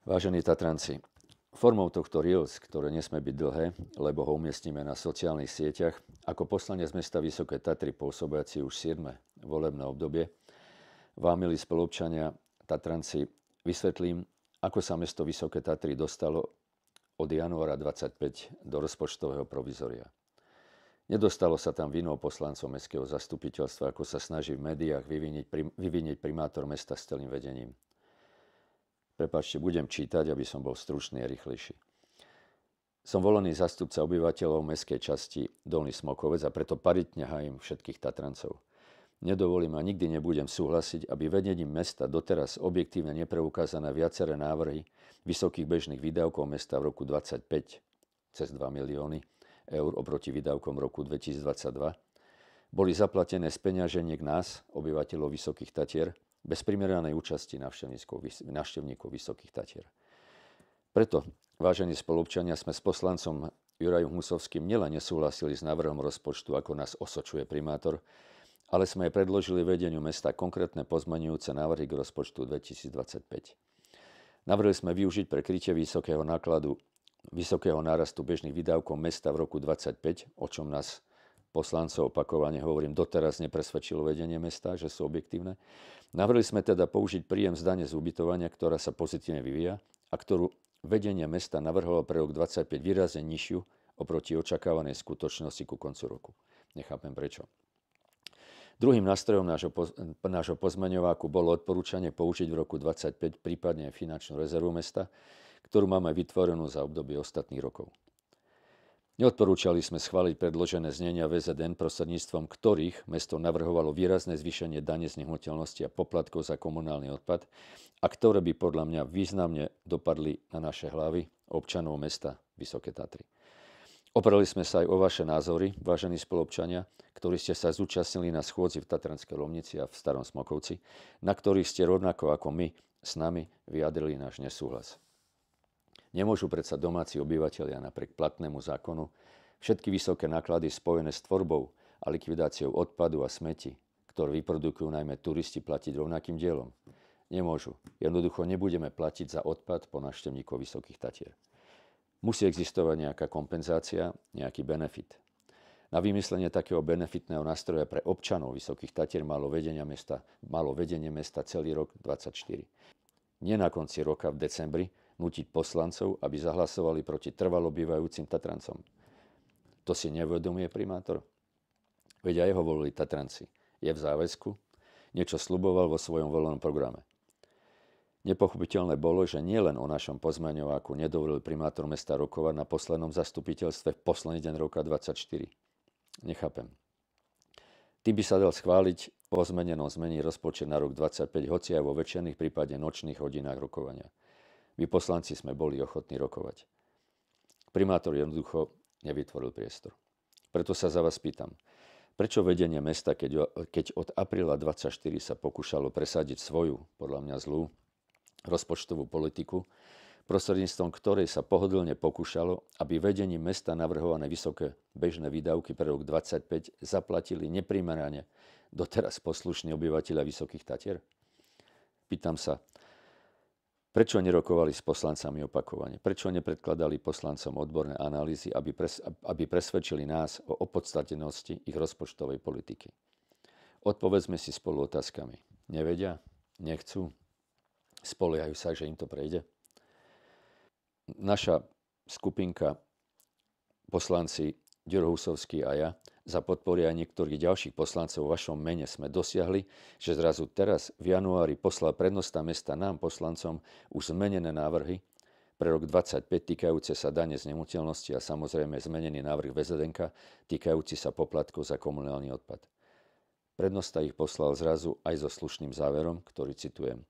Vážení Tatranci, formou tohto Reels, ktoré nesmie byť dlhé, lebo ho umiestnime na sociálnych sieťach, ako poslanec mesta Vysoké Tatry pôsobiaci už 7. volebné obdobie, vám, milí spoluobčania Tatranci, vysvetlím, ako sa mesto Vysoké Tatry dostalo od januára 25 do rozpočtového provizoria. Nedostalo sa tam vinou poslancov mestského zastupiteľstva, ako sa snaží v médiách vyviniť primátor mesta s celým vedením. Prepáčte, budem čítať, aby som bol stručný a rýchlejší. Som volený zástupca obyvateľov mestskej časti Dolný Smokovec a preto paritne hájim všetkých Tatrancov. Nedovolím a nikdy nebudem súhlasiť, aby vedením mesta doteraz objektívne nepreukázané viaceré návrhy vysokých bežných výdavkov mesta v roku 2025 cez 2 milióny eur oproti výdavkom roku 2022 boli zaplatené z peňaženiek nás, obyvateľov Vysokých Tatier, bez primeranej účasti návštevníkov Vysokých Tatier. Preto, vážení spoluobčania, sme s poslancom Jurajom Husovským nielen nesúhlasili s návrhom rozpočtu, ako nás osočuje primátor, ale sme aj predložili vedeniu mesta konkrétne pozmeňujúce návrhy k rozpočtu 2025. Navrhli sme využiť pre krytie vysokého nárastu bežných výdavkov mesta v roku 2025, o čom nás poslancov opakovane hovorím, doteraz nepresvedčilo vedenie mesta, že sú objektívne. Navrhli sme teda použiť príjem z dane z ubytovania, ktorá sa pozitívne vyvíja a ktorú vedenie mesta navrhovalo pre rok 2025 výrazne nižšiu oproti očakávanej skutočnosti ku koncu roku. Nechápem prečo. Druhým nástrojom nášho pozmeňováku bolo odporúčanie použiť v roku 2025 prípadne finančnú rezervu mesta, ktorú máme vytvorenú za obdobie ostatných rokov. Neodporúčali sme schváliť predložené znenia VZN, prostredníctvom ktorých mesto navrhovalo výrazné zvýšenie dane z nehnuteľnosti a poplatkov za komunálny odpad a ktoré by podľa mňa významne dopadli na naše hlavy občanov mesta Vysoké Tatry. Opreli sme sa aj o vaše názory, vážení spoluobčania, ktorí ste sa zúčastnili na schôdzi v Tatranskej Lomnici a v Starom Smokovci, na ktorých ste rovnako ako my s nami vyjadrili náš nesúhlas. Nemôžu predsa domáci obyvatelia napriek platnému zákonu všetky vysoké náklady spojené s tvorbou a likvidáciou odpadu a smeti, ktoré vyprodukujú najmä turisti, platiť rovnakým dielom. Nemôžu. Jednoducho nebudeme platiť za odpad po návštevníkov Vysokých Tatier. Musí existovať nejaká kompenzácia, nejaký benefit. Na vymyslenie takého benefitného nástroja pre občanov Vysokých Tatier malo vedenie mesta celý rok 2024. Nie na konci roka v decembri nútiť poslancov, aby zahlasovali proti trvalo bývajúcim Tatrancom. To si neuvedomuje primátor? Veď aj ho volili Tatranci. Je v záväzku? Niečo sľuboval vo svojom voľnom programe. Nepochopiteľné bolo, že nielen o našom pozmeňováku nedovolil primátor mesta rokovať na poslednom zastupiteľstve v posledný deň roka 2024. Nechápem. Tým by sa dal schváliť po zmenenom zmení rozpočet na rok 2025, hoci aj vo večerných, prípadne nočných hodinách rokovania. My poslanci sme boli ochotní rokovať. Primátor jednoducho nevytvoril priestor. Preto sa za vás pýtam, prečo vedenie mesta, keď od apríla 2024 sa pokúšalo presadiť svoju, podľa mňa zlú, rozpočtovú politiku, prostredníctvom ktorej sa pohodlne pokúšalo, aby vedením mesta navrhované vysoké bežné výdavky pre rok 2025 zaplatili neprimerane doteraz poslušní obyvateľia Vysokých Tatier? Pýtam sa, prečo nerokovali s poslancami opakovane? Prečo nepredkladali poslancom odborné analýzy, aby presvedčili nás o opodstatnenosti ich rozpočtovej politiky? Odpovedzme si spolu otázkami. Nevedia? Nechcú? Spoliehajú sa, že im to prejde? Naša skupinka, poslanci Ďuro Husovský a ja, za podpory aj niektorých ďalších poslancov vo vašom mene sme dosiahli, že zrazu teraz v januári poslal prednosta mesta nám, poslancom, už zmenené návrhy pre rok 2025 týkajúce sa dane z nehnuteľnosti a samozrejme zmenený návrh VZN týkajúci sa poplatkov za komunálny odpad. Prednosta ich poslal zrazu aj so slušným záverom, ktorý citujem.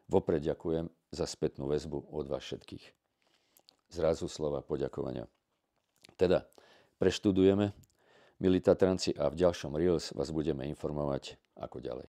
Vopred ďakujem za spätnú väzbu od vás všetkých. Zrazu slova poďakovania. Teda preštudujeme, milí Tatranci, a v ďalšom Reels vás budeme informovať ako ďalej.